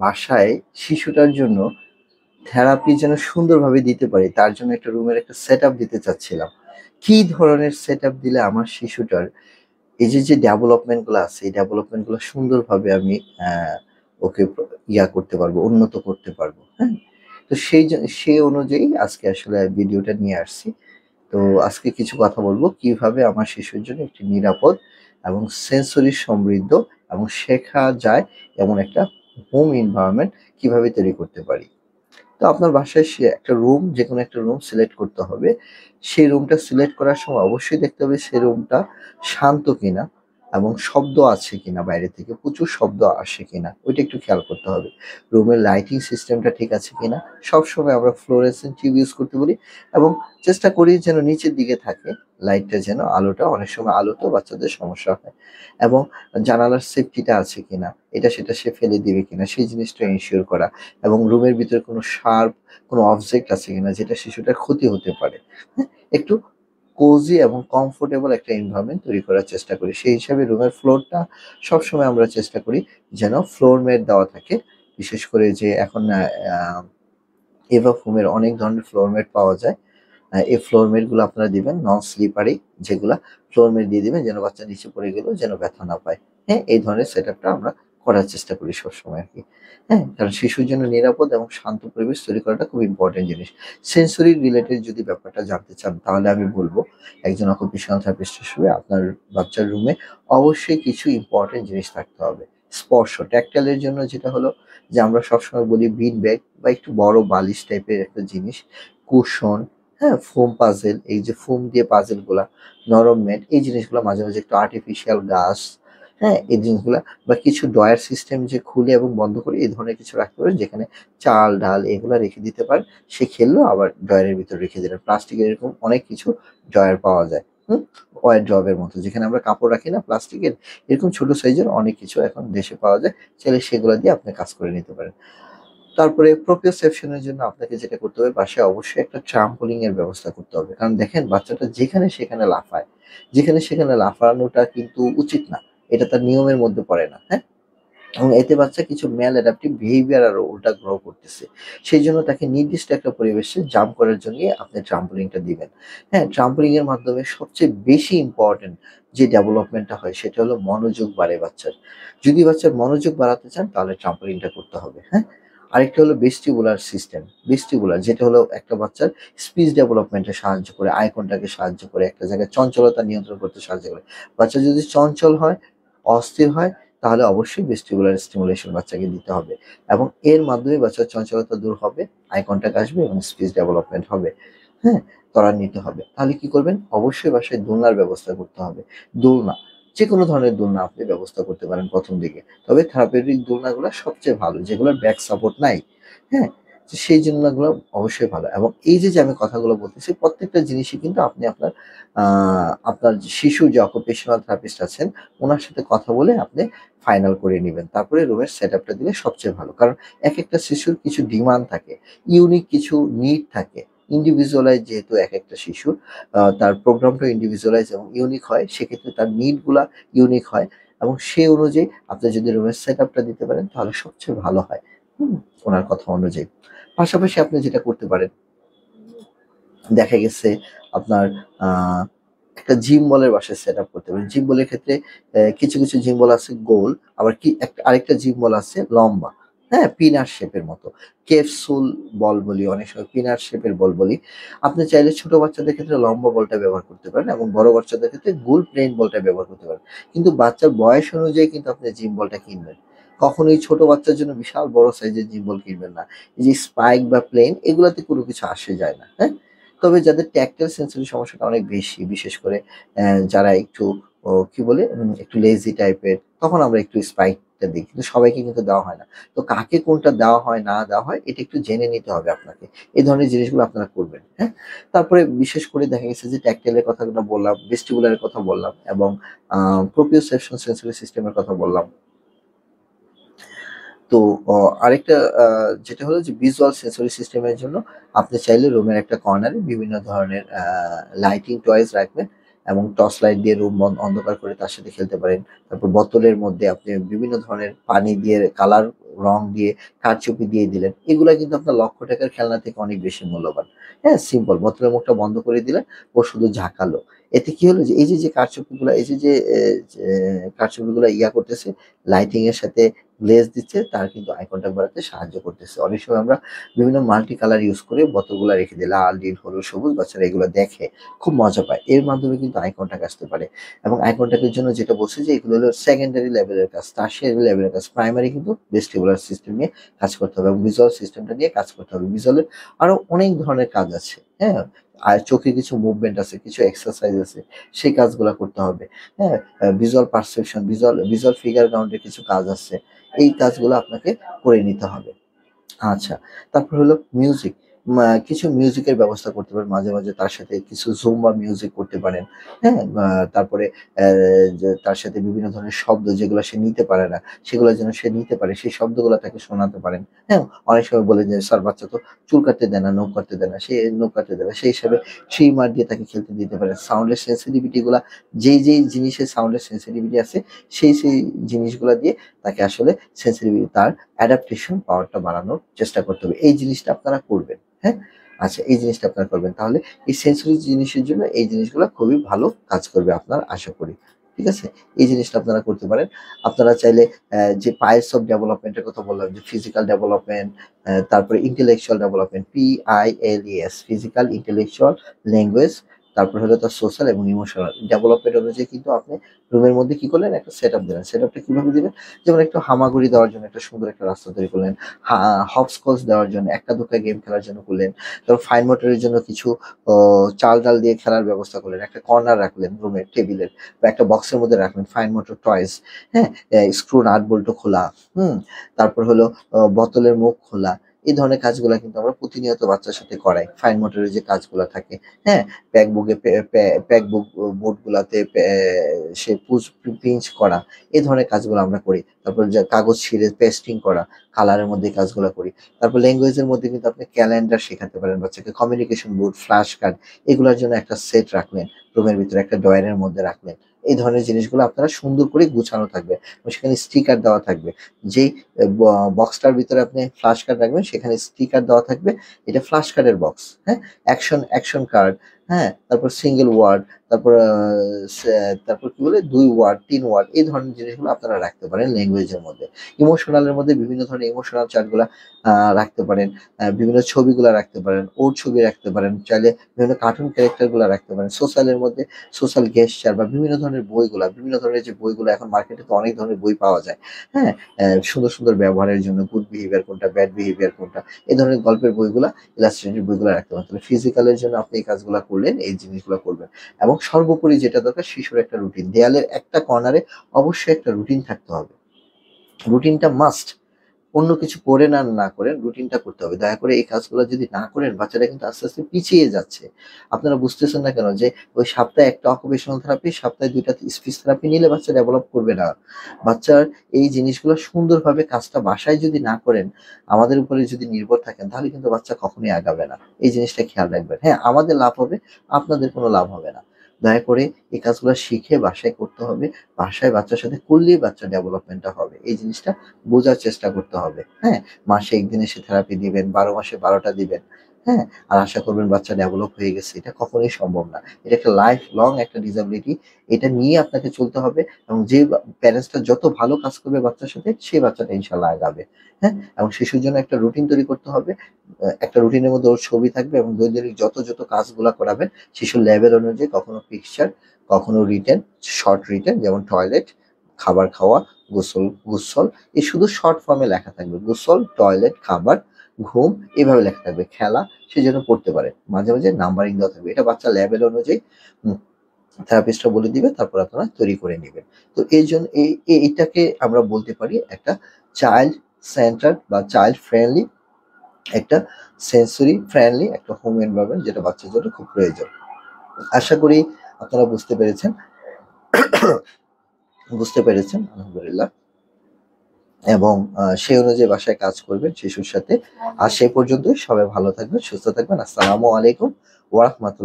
বাসায় শিশুটার জন্য থেরাপি যেন সুন্দরভাবে দিতে পারি, তার জন্য একটা রুমের একটা সেটআপ দিতে চাচ্ছিলাম। কি ধরনের সেটআপ দিলে আমার শিশুটার এই যে ডেভেলপমেন্ট গুলো আছে, এই ডেভেলপমেন্ট গুলো সুন্দরভাবে আমি ওকে করতে পারবো, উন্নত করতে পারবো, হ্যাঁ? তো সেই অনুযায়ী আজকে আসলে ভিডিওটা নিয়ে আসছি। তো আজকে কিছু কথা বলবো কিভাবে আমার শিশুর জন্য একটি নিরাপদ এবং সেন্সরি সমৃদ্ধ এবং শেখা যায় এমন একটা হোম এনভায়রনমেন্ট কিভাবে তৈরি করতে পারি। তো আপনার বাসায় একটা রুম, যেকোনো একটা রুম সিলেক্ট করতে হবে। সেই রুমটা সিলেক্ট করার সময় অবশ্যই দেখতে হবে সেই রুমটা শান্ত কিনা এবং শব্দ আছে কিনা, বাইরে থেকে প্রচুর শব্দ আসে কিনা ওইটা একটু খেয়াল করতে হবে। রুমের লাইটিং সিস্টেমটা ঠিক আছে কিনা। সবসময় আমরা ফ্লোরেসেন্ট টিউব ইউজ করতে বলি এবং চেষ্টা করি যেন নিচের দিকে থাকে লাইটটা, যেন আলোটা, অনেক সময় আলোতেও বাচ্চাদের সমস্যা হয়। এবং জানালার সেফটিটা আছে কিনা, এটা সেটা সে ফেলে দিবে কিনা সেই জিনিসটা এনশিওর করা। এবং রুমের ভিতরে কোনো শার্প কোনো অবজেক্ট আছে কিনা যেটা শিশুটার ক্ষতি হতে পারে। হ্যাঁ? একটু কোজি এবং কমফোর্টেবল একটা এনভায়রনমেন্ট তৈরি করার চেষ্টা করি। সেই হিসাবে রুমের ফ্লোরটা সবসময় আমরা চেষ্টা করি যেন ফ্লোর ম্যাট দেওয়া থাকে। বিশেষ করে যে এখন আ এভা ফোমের অনেক ধরনের ফ্লোর ম্যাট পাওয়া যায়। এই ফ্লোর ম্যাট গুলো আপনারা দিবেন নন স্লিপারি, যেগুলা ফ্লোর ম্যাট দিয়ে দিবেন যেন বাচ্চা নিচে পড়ে গেলেও যেন ব্যথা না পায়। হ্যাঁ? এই ধরনের সেটআপটা আমরা করার চেষ্টা করি সবসময় আরকি। হ্যাঁ? কারণ শিশুর জন্য নিরাপদ এবং শান্ত পরিবেশ তৈরি করাটা খুব ইম্পোর্টেন্ট জিনিস। সেনসরি রিলেটেড যদি ব্যাপারটা জানতে চান তাহলে আমি বলব একজন অকুপেশনাল থেরাপিস্ট হিসেবে আপনার বাচ্চার রুমে অবশ্যই কিছু ইম্পোর্টেন্ট জিনিস থাকতে হবে। স্পর্শ, ট্যাক্টাইল এর জন্য যেটা হলো যে আমরা সবসময় বলি বিন ব্যাগ বা একটু বড় বালিশ টাইপের একটা জিনিস, কুশন, হ্যাঁ? ফোম পাজল, এই যে ফোম দিয়ে পাজল গুলা, নরম ম্যাট, এই জিনিসগুলা মাঝে, মাঝে একটু আর্টিফিশিয়াল গাছ, হ্যাঁ? এই জিনিসগুলা বা কিছু ড্রয়ার সিস্টেম যে খুলে এবং বন্ধ করে এই ধরনের কিছু রাখতে পারেন যেখানে চাল, ডাল এগুলা রেখে দিতে পারেন। সে খেললো আবার ড্রয়ারের ভিতরে রেখে দিলেন। প্লাস্টিকের এরকম অনেক কিছু ড্রয়ার পাওয়া যায়। হুম? ওয়ারড্রবের মতো যেখানে আমরা কাপড় রাখি না প্লাস্টিকের, এরকম ছোট সাইজের অনেক কিছু এখন দেশে পাওয়া যায়। চাইলে সেগুলা দিয়ে আপনি কাজ করে নিতে পারেন। তারপরে প্রোপ্রিওসেপশন এর জন্য আপনাকে যেটা করতে হবে, বাসায় অবশ্যই একটা ট্রাম্পোলিন এর ব্যবস্থা করতে হবে। কারণ দেখেন বাচ্চাটা যেখানে সেখানে লাফায়। যেখানে সেখানে লাফানোটা কিন্তু উচিত না। এটা তার নিয়মের মধ্যে পড়ে না। হ্যাঁ? এবং এতে বাচ্চা কিছু ম্যাল অ্যাডাপটিভ বিহেভিয়ার আরো উল্টা গ্রো করতেছে। সেইজন্য তাকে নির্দিষ্ট একটা পরিবেশে জাম্প করার জন্যই আপনি ট্রাম্পোলিনটা দিবেন। হ্যাঁ? ট্রাম্পোলিন এর মাধ্যমে সবচেয়ে বেশি ইম্পোর্টেন্ট যে ডেভেলপমেন্টটা হয় সেটা হলো মনোযোগ বাড়ে বাচ্চার। যদি বাচ্চার মনোযোগ বাড়াতে চান তাহলে ট্রাম্পোলিনটা করতে হবে। হ্যাঁ? আরেকটা হলো ভেস্টিবুলার সিস্টেম। ভেস্টিবুলার যেটা হলো একটা বাচ্চার স্পিচ ডেভেলপমেন্ট এ সাহায্য করে, আই কনট্যাক্ট এ সাহায্য করে, একটা জায়গায় চঞ্চলতা নিয়ন্ত্রণ করতে সাহায্য করে। বাচ্চা যদি চঞ্চল হয়, অস্থির হয় তাহলে অবশ্যই ভেস্টিবুলার স্টিমুলেশন বাচ্চাকে দিতে হবে এবং এর মাধ্যমে বাচ্চার চঞ্চলতা দূর হবে, আই কনট্যাক্ট আসবে এবং স্পিচ ডেভেলপমেন্ট হবে। হ্যাঁ? ত্বরান্বিত হবে। তাহলে কি করবেন? অবশ্যই বাসায় দোলনার ব্যবস্থা করতে হবে। দোলনা, যেকোনো ধরনের দোলনা আপনি ব্যবস্থা করতে পারেন ১ম দিকে। তবে থেরাপিউটিক দোলনাগুলা সবচেয়ে ভালো, যেগুলোর ব্যাক সাপোর্ট নাই। হ্যাঁ? তো সেই দোলনাগুলো অবশ্যই ভালো এবং এই যে আমি কথাগুলো বলতেছি প্রত্যেকটা জিনিসই কিন্তু আপনি আ আপনার শিশুর যে অকুপেশনাল থেরাপিস্ট আছেন উনার সাথে কথা বলে আপনি ফাইনাল করে নিবেন। তারপরে রুমের সেটআপটা দিলে সবচেয়ে ভালো। কারণ একেকটা শিশুর কিছু ডিমান্ড থাকে, ইউনিক কিছু নিড থাকে। ইন্ডিভিজুয়ালাইজ যেহেতু একেকটা শিশুর তার প্রোগ্রামটা ইন্ডিভিজুয়ালাইজ এবং ইউনিক হয়, সেক্ষেত্রে তার নিড গুলা ইউনিক হয় এবং সে অনুযায়ী আপনি যদি রুমের সেটআপটা দিতে পারেন তাহলে সবচেয়ে ভালো হয়। হুম? উনার কথা অনুযায়ী। পাশাপাশি আপনি যেটা করতে পারেন, দেখা গেছে আপনার আ একটা জিম বলের বাসায় সেটআপ করতে পারেন। জিম বলের ক্ষেত্রে কিছু, কিছু জিম বল আছে গোল, আবার কি আরেকটা জিম বল আছে লম্বা। হ্যাঁ? পিনাট শেপের মতো। ক্যাপসুল বল বলি, অনেক সময় পিনাট শেপের বল বলি। আপনি চাইলে ছোট বাচ্চাদের ক্ষেত্রে লম্বা বলটা ব্যবহার করতে পারেন এবং বড় বাচ্চাদের ক্ষেত্রে গোল প্লেন বলটা ব্যবহার করতে পারেন। কিন্তু বাচ্চার বয়স অনুযায়ী কিন্তু আপনি জিম বলটা কিনবেন। কখনোই ছোট বাচ্চার জন্য বিশাল বড় সাইজের জিম বল কিনবেন না। এই যে স্পাইক বা প্লেন এগুলাতে কোনো কিছু আসে যায় না। হ্যাঁ? তবে যাদের ট্যাক্টাইল সেনসরি সমস্যাটা অনেক বেশি, বিশেষ করে যারা একটু কি বলে একটু লেজি টাইপের, তখন আমরা একটু স্প্রাইটটা দিই। কিন্তু সবাইকে কিন্তু দেওয়া হয় না। তো কাকে কোনটা দেওয়া হয়, না দেওয়া হয় এটা একটু জেনে নিতে হবে আপনাকে। এই ধরনের জিনিসগুলো আপনারা করবেন, হ্যাঁ? তারপরে বিশেষ করে দেখা গেছে যে ট্যাক্টাইল এর কথাগুলো বললাম, ভেস্টিবুলার এর কথা বললাম এবং আ প্রোপ্রিওসেপশন সেনসরি সিস্টেম এর কথা বললাম। তো অ আরেকটা আ যেটা হলো যে ভিজুয়াল সেন্সরি সিস্টেম এর জন্য আপনি চাইলে রুমের একটা কর্নারে বিভিন্ন ধরনের লাইটিং টয়েস রাখবেন এবং টর্চ লাইট দিয়ে রুম অন্ধকার করে তার সাথে খেলতে পারেন। তারপর বোতলের মধ্যে আপনি বিভিন্ন ধরনের পানি দিয়ে কালার রং দিয়ে কারচুপি দিয়ে দিলেন, এগুলা কিন্তু আপনার লক্ষ টাকার খেলনা থেকে অনেক বেশি মূল্যবান। হ্যাঁ, সিম্পল বোতলের মুখটা বন্ধ করে দিলেন, ও শুধু ঝাঁকালো। এতে কি হলো যে এই যে কারচুপিগুলা, এই যে কারচুপিগুলা করতেছে, লাইটিং এর সাথে গ্লেজ দিচ্ছে, তার কিন্তু আই কন্টাক্ট বাড়াতে সাহায্য করতেছে। অনেক সময় আমরা বিভিন্ন মাল্টি কালার ইউজ করে বোতলগুলা রেখে দিই, লাল, নীল, হলুদ, সবুজ, বাচ্চারা এগুলো দেখে খুব মজা পায়। এর মাধ্যমে কিন্তু আই কন্টাক্ট আসতে পারে। এবং আই কন্টাক্টের জন্য যেটা বলছি যে এগুলো হলো সেকেন্ডারি লেভেলের কাজ, টারশিয়ারি লেভেলের কাজ। প্রাইমারি কিন্তু ভেস্টিবুলার সিস্টেম নিয়ে কাজ করতে হবে এবং ভিজুয়াল সিস্টেমটা নিয়ে কাজ করতে হবে। ভিজুয়ালের আরো অনেক ধরনের কাজ আছে, হ্যাঁ? আর চোখে কিছু মুভমেন্ট আছে, কিছু এক্সারসাইজ আছে, সেই কাজগুলা করতে হবে। হ্যাঁ? ভিজুয়াল পারসেপশন, ভিজুয়াল ফিগার কাউন্টের কিছু কাজ আছে। এই কাজগুলো আপনাকে করে নিতে হবে। আচ্ছা, তারপর হলো মিউজিক। কিছু মিউজিকের ব্যবস্থা করতে পারেন। মাঝে, মাঝে তার সাথে কিছু জুম্বা মিউজিক করতে পারেন। হ্যাঁ? তারপরে অ্যা যে তার সাথে বিভিন্ন ধরনের শব্দ যেগুলা সে নিতে পারে না, সেগুলা যেন সে নিতে পারে, সেই শব্দগুলা তাকে শোনাতে পারেন। হ্যাঁ? অনেক সময় বলে যে, "স্যার বাচ্চা তো চুল কাটতে দেয় না, নখ কাটতে দেয় না।" সে নখ কাটতে দেয় না। সেই হিসাবে ট্রিমার দিয়ে তাকে খেলতে দিতে পারেন। সাউন্ডের সেনসিটিভিটি গুলা, যেই জিনিসের সাউন্ডের সেনসিটিভিটি আছে, সেই জিনিসগুলা দিয়ে তাকে আসলে সেনসিটিভিটি তার অ্যাডাপ্টেশন পাওয়ারটা বাড়ানোর চেষ্টা করতে হবে। এই জিনিসটা আপনারা করবেন। হ্যাঁ? আচ্ছা, এই জিনিসটা আপনারা করবেন। তাহলে এই সেনসরি জিনিসের জন্য এই জিনিসগুলা খুবই ভালো কাজ করবে আপনার আশা করি। ঠিক আছে? এই জিনিসটা আপনারা করতে পারেন। আপনারা চাইলে যে পাইলস অফ ডেভেলপমেন্ট এর কথা বললাম, যে ফিজিক্যাল ডেভেলপমেন্ট, তারপরে intellectual development, PILES, physical, intellectual, language, তারপর হলো তার সোশ্যাল এবং ইমোশনাল ডেভেলপমেন্ট অনুযায়ী কিন্তু আপনি রুমের মধ্যে কি করলেন? একটা সেটআপ দিলেন। সেটআপটা কিভাবে দিবেন? যেমন একটু হামাগুড়ি দেওয়ার জন্য একটা সুন্দর একটা রাস্তা তৈরি করলেন। হা হপস্কচ দেওয়ার জন্য, একটা দুটা গেম খেলার জন্য করলেন। তারপর ফাইন মোটরের জন্য কিছু ও চাল-ডাল দিয়ে খেলার ব্যবস্থা করলেন। একটা কর্নার রাখলেন রুমের টেবিলের, বা একটা বক্সের মধ্যে রাখলেন ফাইন মোটর টয়েস। হ্যাঁ? স্ক্রু নাট বল্টু খোলা। হুম? তারপর হলো বোতলের মুখ খোলা। এই ধরনের কাজগুলা কিন্তু আমরা প্রতিনিয়ত বাচ্চার সাথে করাই। ফাইন মোটরের যে কাজগুলা থাকে, হ্যাঁ? প্যাক বুকে পে পে প্যাক বুক বোর্ড গুলাতে সে পিঞ্চ করা, এই ধরনের কাজগুলো আমরা করি। তারপর যে কাগজ ছিঁড়ে পেস্টিং করা, কালারের মধ্যে এই কাজগুলা করি। তারপর ল্যাঙ্গুয়েজ এর মধ্যে কিন্তু আপনি ক্যালেন্ডার শেখাতে পারেন বাচ্চাকে, কমিউনিকেশন বোর্ড, ফ্ল্যাশ কার্ড, এগুলার জন্য একটা সেট রাখলেন। রুমের ভিতরে একটা ড্রয়ারের মধ্যে রাখলেন। এই ধরনের জিনিসগুলো আপনারা সুন্দর করে গুছানো থাকবে। এবং সেখানে স্টিকার দেওয়া থাকবে। যেই বক্সটার ভিতরে আপনি ফ্ল্যাশ কার্ড রাখবেন, সেখানে স্টিকার দেওয়া থাকবে। এটা ফ্ল্যাশ কার্ডের বক্স। হ্যাঁ? অ্যাকশন কার্ড, হ্যাঁ? তারপর সিঙ্গল ওয়ার্ড, তারপর সে তারপর কি বলে ২ ওয়ার্ড, ৩ ওয়ার্ড, এই ধরনের জিনিসগুলো আপনারা রাখতে পারেন ল্যাঙ্গুয়েজের মধ্যে। ইমোশনাল এর মধ্যে বিভিন্ন ধরনের ইমোশনাল চার্টগুলা রাখতে পারেন। বিভিন্ন ছবিগুলা রাখতে পারেন। ওর ছবি রাখতে পারেন। চাইলে বিভিন্ন কার্টুন ক্যারেক্টার গুলা রাখতে পারেন। সোশ্যাল এর মধ্যে সোশ্যাল গেসচার বা বিভিন্ন ধরনের বইগুলা, বিভিন্ন ধরনের যে বইগুলা এখন মার্কেটে তো অনেক ধরনের বই পাওয়া যায়। হ্যাঁ? সুন্দর, সুন্দর ব্যবহারের জন্য গুড বিহেভিয়ার কোনটা, ব্যাড বিহেভিয়ার কোনটা, এই ধরনের গল্পের বইগুলা, ইলাস্ট্রেটেড বইগুলা রাখতে পারেন। তাহলে ফিজিক্যালের জন্য আপনি এই কাজগুলা করলেন, এই জিনিসগুলা করবেন। এবং সর্বোপরি যেটা দরকার, শিশুর একটা রুটিন। দেয়ালের একটা কর্নারে অবশ্যই একটা রুটিন থাকতে হবে। রুটিনটা মাস্ট। অন্য কিছু করেন আর না করেন, রুটিনটা করতে হবে। দয়া করে এই কাজগুলো যদি না করেন, বাচ্চারা কিন্তু আস্তে, আস্তে পিছিয়ে যাচ্ছে। আপনারা বুঝতেছেন না কেন যে ওই সপ্তাহে ১ টা অকুপেশনাল থেরাপি, সপ্তাহে ২ টা স্পিচ থেরাপি নিলে বাচ্চা ডেভেলপ করবে না। বাচ্চার এই জিনিসগুলো সুন্দরভাবে কাজটা বাসায় যদি না করেন, আমাদের উপরে যদি নির্ভর থাকেন, তাহলে কিন্তু বাচ্চা কখনোই আগাবে না। এই জিনিসটা খেয়াল রাখবেন। হ্যাঁ, আমাদের লাভ হবে, আপনাদের কোনো লাভ হবে না। দয়া করে এই কাজগুলো শিখে বাসায় করতে হবে। বাসায় বাচ্চার সাথে করলেই বাচ্চার ডেভেলপমেন্টটা হবে। এই জিনিসটা বোঝার চেষ্টা করতে হবে। হ্যাঁ? মাসে ১ দিন এসে থেরাপি দিবেন, ১২ মাসে ১২ টা দিবেন। হ্যাঁ? আর আশা করবেন বাচ্চা ডেভেলপ হয়ে গেছে। এটা কখনোই সম্ভব না। এটা একটা লাইফ লং একটা ডিসএবিলিটি। এটা নিয়ে আপনাকে চলতে হবে এবং যে প্যারেন্টসটা যত ভালো কাজ করবে বাচ্চার সাথে, সেই বাচ্চাটা ইনশাআল্লাহ আগাবে। হ্যাঁ? এবং শিশুর জন্য একটা রুটিন তৈরি করতে হবে। একটা রুটিনের মধ্যে ওর ছবি থাকবে এবং দৈনিক যত কাজগুলা করাবেন, শিশুর লেভেল অনুযায়ী কখনো পিকচার, কখনো রিটেন, শর্ট রিটেন, যেমন টয়লেট, খাবার খাওয়া, গোসল, এই শুধু শর্ট ফর্মে লেখা থাকবে। গোসল, টয়লেট, খাবার, ঘুম, এভাবে লেখা থাকবে। খেলা, সে যেন পড়তে পারে। মাঝে, মাঝে নাম্বারিং দেওয়া থাকবে। এটা বাচ্চার লেভেল অনুযায়ী উম থেরাপিস্টরা বলে দিবে, তারপর আপনারা তৈরি করে নিবেন। তো এইজন্য এইটাকে আমরা বলতে পারি একটা চাইল্ড সেন্টার্ড বা চাইল্ড ফ্রেন্ডলি, একটা সেন্সরি ফ্রেন্ডলি একটা হোম এনভায়রনমেন্ট, যেটা বাচ্চার জন্য খুব প্রয়োজন। আশা করি আপনারা বুঝতে পেরেছেন আলহামদুলিল্লাহ। এবং সেই অনুযায়ী বাসায় কাজ করবেন শিশুর সাথে। আর সেই পর্যন্তই, সবাই ভালো থাকবেন, সুস্থ থাকবেন। আসসালামু আলাইকুম ওয়া রাহমাতুল্লাহ।